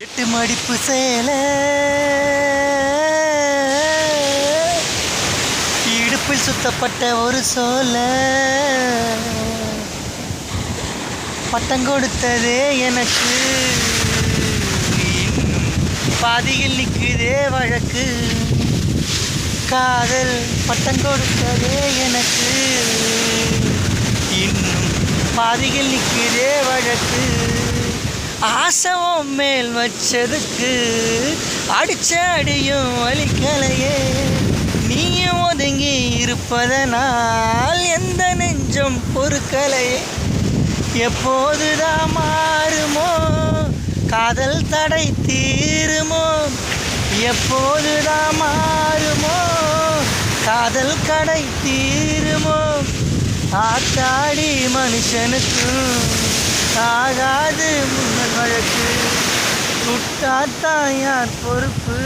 எட்டு மடிப்பு சேலை இடுப்பில் சுத்தப்பட்ட ஒரு சோலை பட்டம் கொடுத்ததே எனக்கு இன்னும் பாதியில் நிற்குதே வழக்கு காதல் பட்டம் கொடுத்ததே எனக்கு இன்னும் பாதியில் நிற்குதே வழக்கு ஆசைவும் மேல் வச்சதுக்கு அடிச்ச அடியும் வலிக்கலையே நீயும் ஒதுங்கி இருப்பதனால் எந்த நெஞ்சம் பொறுக்கலையே எப்போதுதான் மாறுமோ காதல் தடை தீருமோ எப்போதுதான் மாறுமோ காதல் கடை தீருமோ ஆத்தாடி மனுஷனுக்கும் ஆகாது முன்னல் வழக்கு சுட்டாத்தான் யார் பொறுப்பு.